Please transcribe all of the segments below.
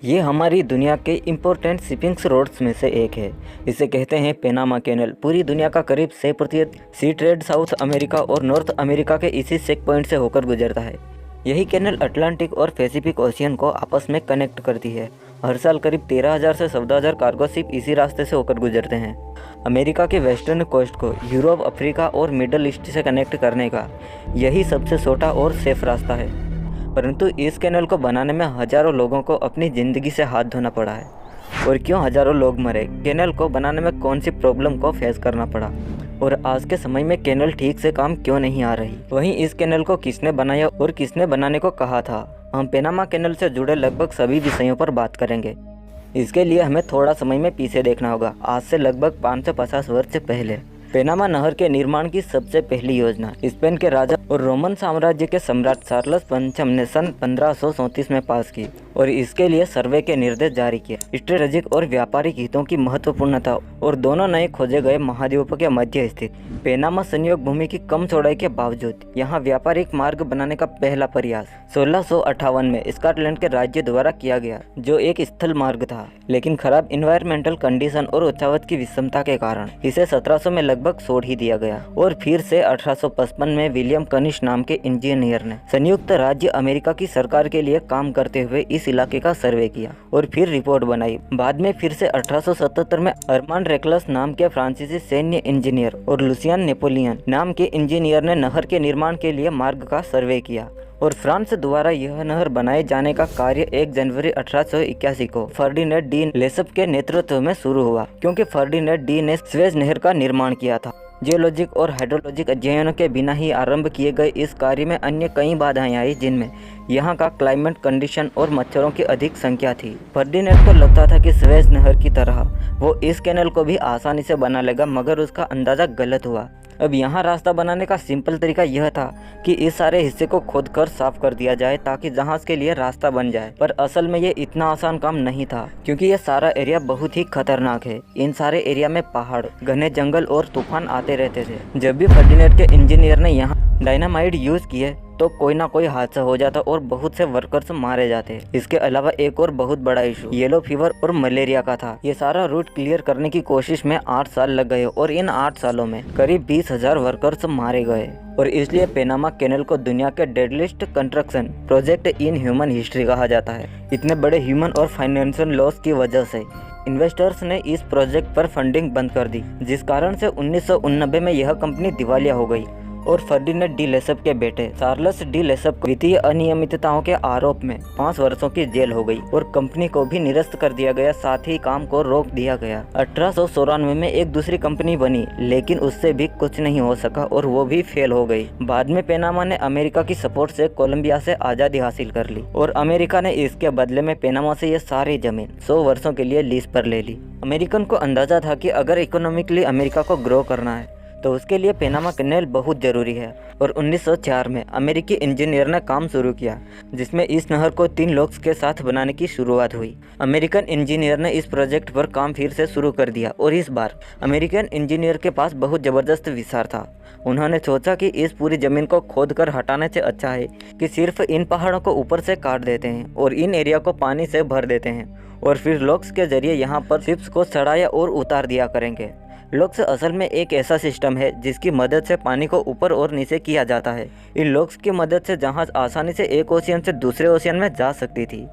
ये हमारी दुनिया के इम्पोर्टेंट शिपिंग रोड्स में से एक है। इसे कहते हैं पैनामा कैनल। पूरी दुनिया का करीब 6% सी ट्रेड साउथ अमेरिका और नॉर्थ अमेरिका के इसी चेक पॉइंट से होकर गुजरता है। यही कैनल अटलांटिक और पैसिफिक ओशियन को आपस में कनेक्ट करती है। हर साल करीब 13,000 से 14,000 कार्गो शिप इसी रास्ते से होकर गुजरते हैं। अमेरिका के वेस्टर्न कोस्ट को यूरोप, अफ्रीका और मिडल ईस्ट से कनेक्ट करने का यही सबसे छोटा और सेफ रास्ता है। परंतु इस कैनल को बनाने में हजारों लोगों को अपनी ज़िंदगी से हाथ धोना पड़ा है। और क्यों हजारों लोग मरे, कैनल को बनाने में कौन सी प्रॉब्लम को फेस करना पड़ा, और आज के समय में कैनल ठीक से काम क्यों नहीं आ रही, वहीं इस कैनल को किसने बनाया और किसने बनाने को कहा था। हम पैनामा कैनल से जुड़े लगभग सभी विषयों पर बात करेंगे। इसके लिए हमें थोड़ा समय में पीछे देखना होगा, आज से लगभग 550 वर्ष पहले। पैनामा नहर के निर्माण की सबसे पहली योजना स्पेन के राजा और रोमन साम्राज्य के सम्राट चार्ल्स पंचम ने सन 1534 में पास की और इसके लिए सर्वे के निर्देश जारी किए। स्ट्रेटेजिक और व्यापारिक हितों की महत्वपूर्णता और दोनों नए खोजे गए महाद्वीपों के मध्य स्थित पैनामा संयोग भूमि की कम चौड़ाई के बावजूद यहाँ व्यापारिक मार्ग बनाने का पहला प्रयास 1658 में स्कॉटलैंड के राज्य द्वारा किया गया, जो एक स्थल मार्ग था। लेकिन खराब इन्वायरमेंटल कंडीशन और उच्चावत की विषमता के कारण इसे 1700 में लगभग छोड़ ही दिया गया और फिर से 1855 में विलियम कनिश नाम के इंजीनियर ने संयुक्त राज्य अमेरिका की सरकार के लिए काम करते हुए इस इलाके का सर्वे किया और फिर रिपोर्ट बनाई। बाद में फिर से 1877 में अरमांड रेकलस नाम के फ्रांसीसी सैन्य इंजीनियर और लुसियन नेपोलियन नाम के इंजीनियर ने नहर के निर्माण के लिए मार्ग का सर्वे किया और फ्रांस द्वारा यह नहर बनाए जाने का कार्य 1 जनवरी 1881 को फर्डिनेंड डी लेसप के नेतृत्व में शुरू हुआ, क्योंकि फर्डिनेंड डी ने स्वेज नहर का निर्माण किया था। जियोलॉजिक और हाइड्रोलॉजिक अध्ययनों के बिना ही आरंभ किए गए इस कार्य में अन्य कई बाधाएं आई, जिनमें यहाँ का क्लाइमेट कंडीशन और मच्छरों की अधिक संख्या थी। फर्डिनेंड को लगता था कि स्वेज नहर की तरह वो इस कैनल को भी आसानी से बना लेगा, मगर उसका अंदाजा गलत हुआ। अब यहाँ रास्ता बनाने का सिंपल तरीका यह था कि इस सारे हिस्से को खोद कर साफ कर दिया जाए ताकि जहाज के लिए रास्ता बन जाए। पर असल में ये इतना आसान काम नहीं था, क्योंकि यह सारा एरिया बहुत ही खतरनाक है। इन सारे एरिया में पहाड़, घने जंगल और तूफान आते रहते थे। जब भी फर्डिनेंड के इंजीनियर ने यहाँ डायनामाइट यूज किए तो कोई ना कोई हादसा हो जाता और बहुत से वर्कर्स मारे जाते। इसके अलावा एक और बहुत बड़ा इशू येलो फीवर और मलेरिया का था। ये सारा रूट क्लियर करने की कोशिश में 8 साल लग गए और इन 8 सालों में करीब 20,000 वर्कर्स मारे गए। और इसलिए पैनामा कैनल को दुनिया के deadliest construction project in human history कहा जाता है। इतने बड़े ह्यूमन और फाइनेंशियल लॉस की वजह से इन्वेस्टर्स ने इस प्रोजेक्ट पर फंडिंग बंद कर दी, जिस कारण से 1989 में यह कंपनी दिवालिया हो गई और फर्डिनेंड डी लेसप के बेटे चार्ल्स डी लेसप को वित्तीय अनियमितताओं के आरोप में 5 वर्षों की जेल हो गई और कंपनी को भी निरस्त कर दिया गया, साथ ही काम को रोक दिया गया। 1894 में एक दूसरी कंपनी बनी, लेकिन उससे भी कुछ नहीं हो सका और वो भी फेल हो गई। बाद में पैनामा ने अमेरिका की सपोर्ट से कोलंबिया से आज़ादी हासिल कर ली और अमेरिका ने इसके बदले में पैनामा से ये सारी जमीन 100 वर्षों के लिए लीज पर ले ली। अमेरिकन को अंदाजा था कि अगर इकोनॉमिकली अमेरिका को ग्रो करना है तो उसके लिए पैनामा कैनल बहुत ज़रूरी है। और 1904 में अमेरिकी इंजीनियर ने काम शुरू किया, जिसमें इस नहर को 3 लॉक्स के साथ बनाने की शुरुआत हुई। अमेरिकन इंजीनियर ने इस प्रोजेक्ट पर काम फिर से शुरू कर दिया और इस बार अमेरिकन इंजीनियर के पास बहुत ज़बरदस्त विचार था। उन्होंने सोचा कि इस पूरी ज़मीन को खोद कर हटाने से अच्छा है कि सिर्फ इन पहाड़ों को ऊपर से काट देते हैं और इन एरिया को पानी से भर देते हैं और फिर लॉक्स के जरिए यहाँ पर शिप्स को चढ़ाया और उतार दिया करेंगे। लॉक्स असल में एक ऐसा सिस्टम है जिसकी मदद से पानी को ऊपर और नीचे किया जाता है। इन लॉक्स की मदद से जहाज आसानी से एक ओशियन से दूसरे ओशियन में जा सकती थी।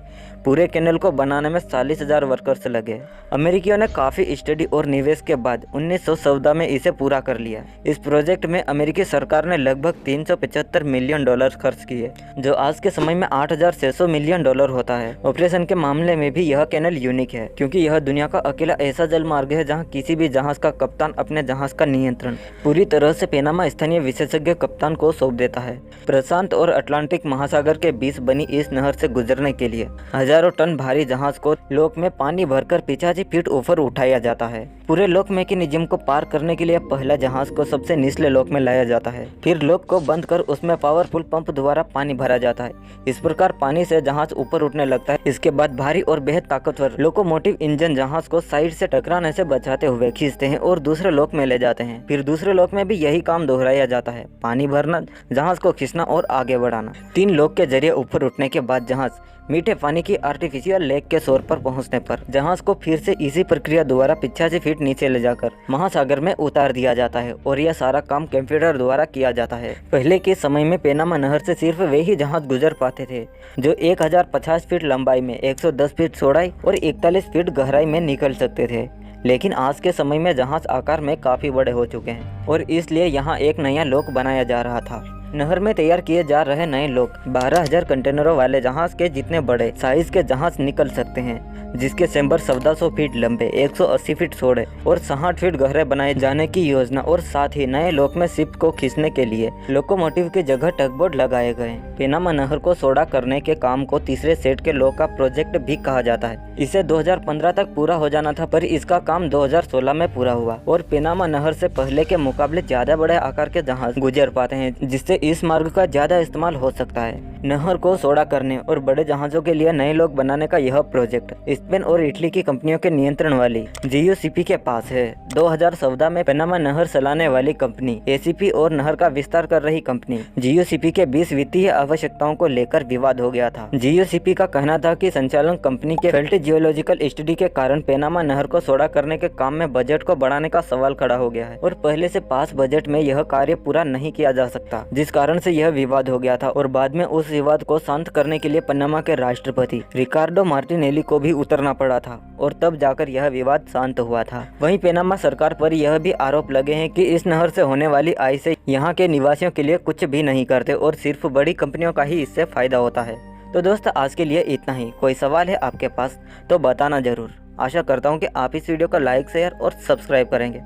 पूरे कैनल को बनाने में 40,000 वर्कर्स लगे। अमेरिकियों ने काफ़ी स्टडी और निवेश के बाद 1914 में इसे पूरा कर लिया। इस प्रोजेक्ट में अमेरिकी सरकार ने लगभग $375 मिलियन खर्च किए, जो आज के समय में $8,600 मिलियन होता है। ऑपरेशन के मामले में भी यह कैनल यूनिक है, क्योंकि यह दुनिया का अकेला ऐसा जल मार्ग है जहाँ किसी भी जहाज का कप्तान अपने जहाज का नियंत्रण पूरी तरह से पैनामा स्थानीय विशेषज्ञ कप्तान को सौंप देता है। प्रशांत और अटलांटिक महासागर के बीच बनी इस नहर से गुजरने के लिए हजारों टन भारी जहाज को लॉक में पानी भरकर 85 फीट ऊपर उठाया जाता है। पूरे लॉक मैकेनिज्म को पार करने के लिए पहला जहाज को सबसे निचले लॉक में लाया जाता है, फिर लॉक को बंद कर उसमें पावरफुल पंप द्वारा पानी भरा जाता है। इस प्रकार पानी से जहाज ऊपर उठने लगता है। इसके बाद भारी और बेहद ताकतवर लोकोमोटिव इंजन जहाज को साइड से टकराने से बचाते हुए खींचते हैं और दूसरे लॉक में ले जाते हैं। फिर दूसरे लॉक में भी यही काम दोहराया जाता है, पानी भरना, जहाज को खींचना और आगे बढ़ाना। 3 लॉक के जरिए ऊपर उठने के बाद जहाज मीठे पानी की आर्टिफिशियल लेक के शोर पर पहुंचने पर जहाज को फिर से इसी प्रक्रिया द्वारा 85 फीट नीचे ले जाकर महासागर में उतार दिया जाता है और यह सारा काम कंप्यूटर द्वारा किया जाता है। पहले के समय में पेनामा नहर से सिर्फ वे ही जहाज गुजर पाते थे जो 1050 फीट लंबाई में 110 फीट चौड़ाई और 41 फीट गहराई में निकल सकते थे। लेकिन आज के समय में जहाज आकार में काफी बड़े हो चुके हैं और इसलिए यहाँ एक नया लॉक बनाया जा रहा था। नहर में तैयार किए जा रहे नए लॉक 12,000 कंटेनरों वाले जहाज के जितने बड़े साइज के जहाज निकल सकते हैं, जिसके चैम्बर 1400 फीट लंबे, 180 फीट चौड़े और 60 फीट गहरे बनाए जाने की योजना। और साथ ही नए लॉक में शिप को खींचने के लिए लोकोमोटिव की जगह टगबोट लगाए गए। पेनामा नहर को चौड़ा करने के काम को तीसरे सेट के लॉक का प्रोजेक्ट भी कहा जाता है। इसे 2015 तक पूरा हो जाना था, पर इसका काम 2016 में पूरा हुआ और पेनामा नहर से पहले के मुकाबले ज्यादा बड़े आकार के जहाज गुजर पाते हैं, जिससे इस मार्ग का ज्यादा इस्तेमाल हो सकता है। नहर को चौड़ा करने और बड़े जहाजों के लिए नए लॉक बनाने का यह प्रोजेक्ट स्पेन और इटली की कंपनियों के नियंत्रण वाली GUCP के पास है। 2014 में पेनामा नहर चलाने वाली कंपनी ACP और नहर का विस्तार कर रही कंपनी GUCP के 20 वित्तीय आवश्यकताओं को लेकर विवाद हो गया था। GUCP का कहना था कि संचालन कंपनी के फेल्ट जियोलॉजिकल स्टडी के कारण पेनामा नहर को चौड़ा करने के काम में बजट को बढ़ाने का सवाल खड़ा हो गया है और पहले से पास बजट में यह कार्य पूरा नहीं किया जा सकता, जिस कारण से यह विवाद हो गया था। और बाद में उस विवाद को शांत करने के लिए पनामा के राष्ट्रपति रिकार्डो मार्टिनेली को भी उतरना पड़ा था और तब जाकर यह विवाद शांत हुआ था। वहीं पेनामा सरकार पर यह भी आरोप लगे हैं कि इस नहर से होने वाली आय से यहाँ के निवासियों के लिए कुछ भी नहीं करते और सिर्फ बड़ी कंपनियों का ही इससे फायदा होता है। तो दोस्तों, आज के लिए इतना ही। कोई सवाल है आपके पास तो बताना जरूर। आशा करता हूँ कि आप इस वीडियो को लाइक, शेयर और सब्सक्राइब करेंगे।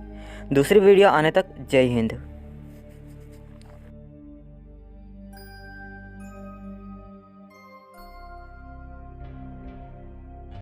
दूसरी वीडियो आने तक जय हिंद।